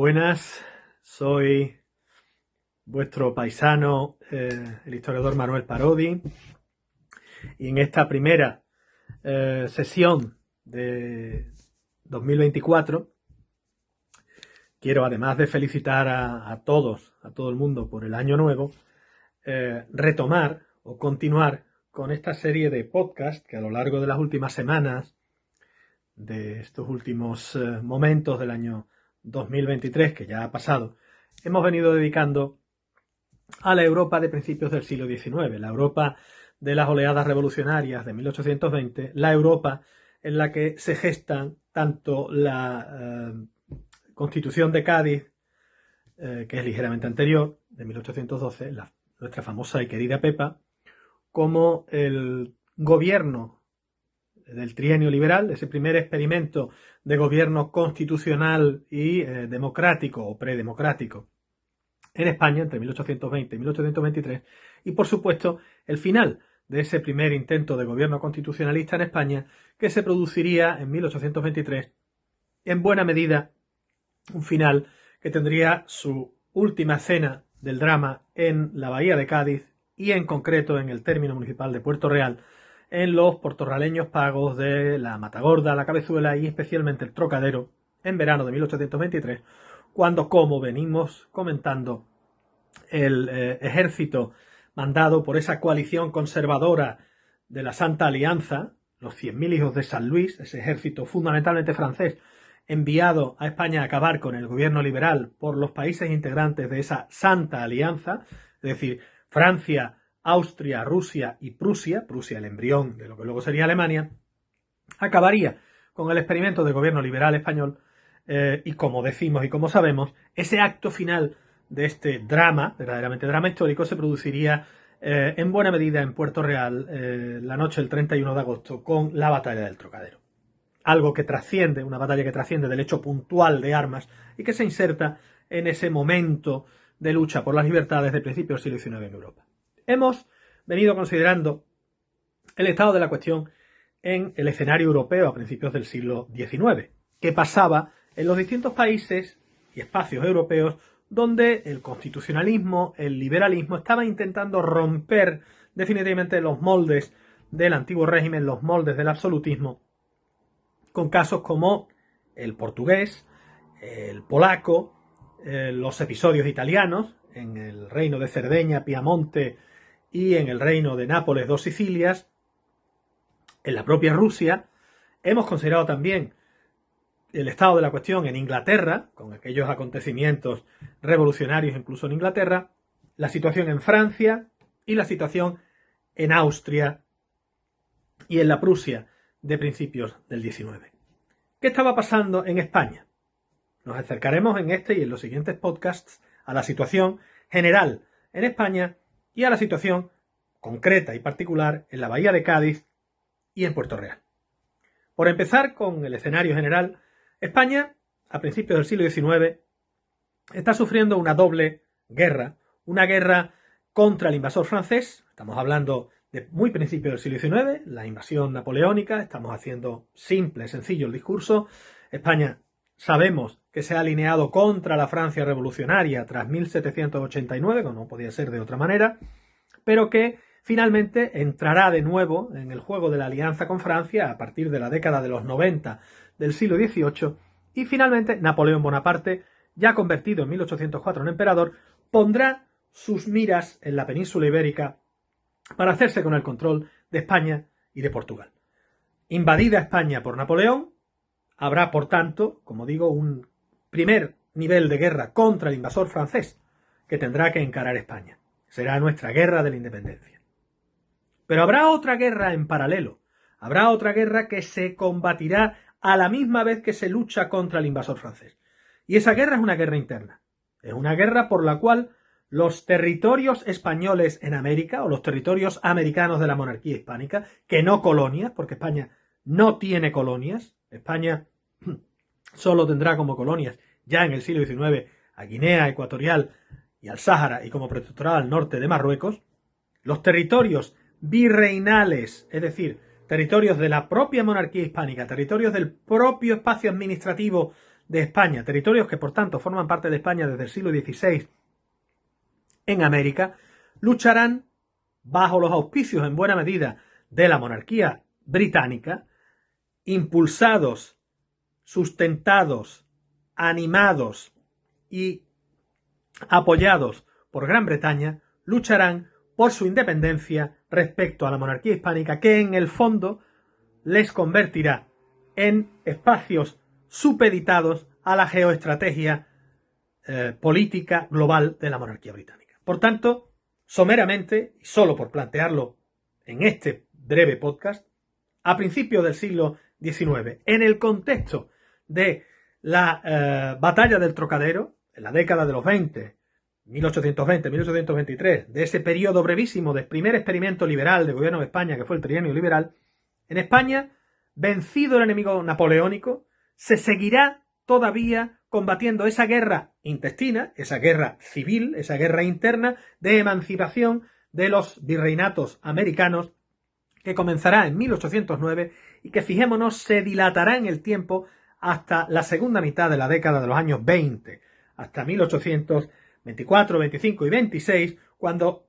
buenas. Soy vuestro paisano, el historiador Manuel Parodi. Y en esta primera sesión de 2024, quiero, además de felicitar a todos, a todo el mundo por el año nuevo, retomar o continuar con esta serie de podcasts que a lo largo de las últimas semanas, de estos últimos momentos del año 2023, que ya ha pasado, hemos venido dedicando a la Europa de principios del siglo XIX, la Europa de las oleadas revolucionarias de 1820, la Europa en la que se gestan tanto la Constitución de Cádiz, que es ligeramente anterior, de 1812, nuestra famosa y querida Pepa, como el gobierno del trienio liberal, ese primer experimento de gobierno constitucional y democrático o predemocrático en España entre 1820 y 1823, y por supuesto el final de ese primer intento de gobierno constitucionalista en España, que se produciría en 1823, en buena medida un final que tendría su última cena del drama en la Bahía de Cádiz y en concreto en el término municipal de Puerto Real, en los portorraleños pagos de la Matagorda, la Cabezuela y especialmente el Trocadero en verano de 1823, cuando, como venimos comentando, el ejército mandado por esa coalición conservadora de la Santa Alianza, los 100.000 hijos de San Luis, ese ejército fundamentalmente francés, enviado a España a acabar con el gobierno liberal por los países integrantes de esa Santa Alianza, es decir, Francia, Austria, Rusia y Prusia, Prusia el embrión de lo que luego sería Alemania, acabaría con el experimento de gobierno liberal español y, como decimos y como sabemos, ese acto final de este drama, verdaderamente drama histórico, se produciría en buena medida en Puerto Real la noche del 31 de agosto con la batalla del Trocadero. Algo que trasciende, una batalla que trasciende del hecho puntual de armas y que se inserta en ese momento de lucha por las libertades de principios del siglo XIX en Europa. Hemos venido considerando el estado de la cuestión en el escenario europeo a principios del siglo XIX, que pasaba en los distintos países y espacios europeos donde el constitucionalismo, el liberalismo, estaba intentando romper definitivamente los moldes del antiguo régimen, los moldes del absolutismo, con casos como el portugués, el polaco, los episodios italianos, en el reino de Cerdeña, Piamonte y en el reino de Nápoles, dos Sicilias, en la propia Rusia. Hemos considerado también el estado de la cuestión en Inglaterra, con aquellos acontecimientos revolucionarios incluso en Inglaterra, la situación en Francia y la situación en Austria y en la Prusia de principios del XIX. ¿Qué estaba pasando en España? Nos acercaremos en este y en los siguientes podcasts a la situación general en España y a la situación concreta y particular en la Bahía de Cádiz y en Puerto Real. Por empezar con el escenario general, España, a principios del siglo XIX, está sufriendo una doble guerra, una guerra contra el invasor francés, estamos hablando de muy principios del siglo XIX, la invasión napoleónica, estamos haciendo simple, sencillo el discurso. España sabemos que se ha alineado contra la Francia revolucionaria tras 1789, como no podía ser de otra manera, pero que finalmente entrará de nuevo en el juego de la alianza con Francia a partir de la década de los 90 del siglo XVIII y finalmente Napoleón Bonaparte, ya convertido en 1804 en emperador, pondrá sus miras en la península ibérica para hacerse con el control de España y de Portugal. Invadida España por Napoleón, habrá por tanto, como digo, un primer nivel de guerra contra el invasor francés que tendrá que encarar España. Será nuestra guerra de la independencia. Pero habrá otra guerra en paralelo. Habrá otra guerra que se combatirá a la misma vez que se lucha contra el invasor francés. Y esa guerra es una guerra interna. Es una guerra por la cual los territorios españoles en América, o los territorios americanos de la monarquía hispánica, que no colonias, porque España no tiene colonias, España solo tendrá como colonias ya en el siglo XIX a Guinea Ecuatorial y al Sáhara y como protectorado al norte de Marruecos, los territorios virreinales, es decir, territorios de la propia monarquía hispánica, territorios del propio espacio administrativo de España, territorios que por tanto forman parte de España desde el siglo XVI en América, lucharán bajo los auspicios en buena medida de la monarquía británica, impulsados, sustentados, animados y apoyados por Gran Bretaña, lucharán por su independencia respecto a la monarquía hispánica, que en el fondo les convertirá en espacios supeditados a la geoestrategia política global de la monarquía británica. Por tanto, someramente, y solo por plantearlo en este breve podcast, a principios del siglo XIX, en el contexto de la batalla del Trocadero, en la década de los 20, 1820-1823, de ese periodo brevísimo del primer experimento liberal del gobierno de España, que fue el trienio liberal, en España, vencido el enemigo napoleónico, se seguirá todavía combatiendo esa guerra intestina, esa guerra civil, esa guerra interna de emancipación de los virreinatos americanos, que comenzará en 1809 y que, fijémonos, se dilatará en el tiempo hasta la segunda mitad de la década de los años 20, hasta 1824, 25 y 26, cuando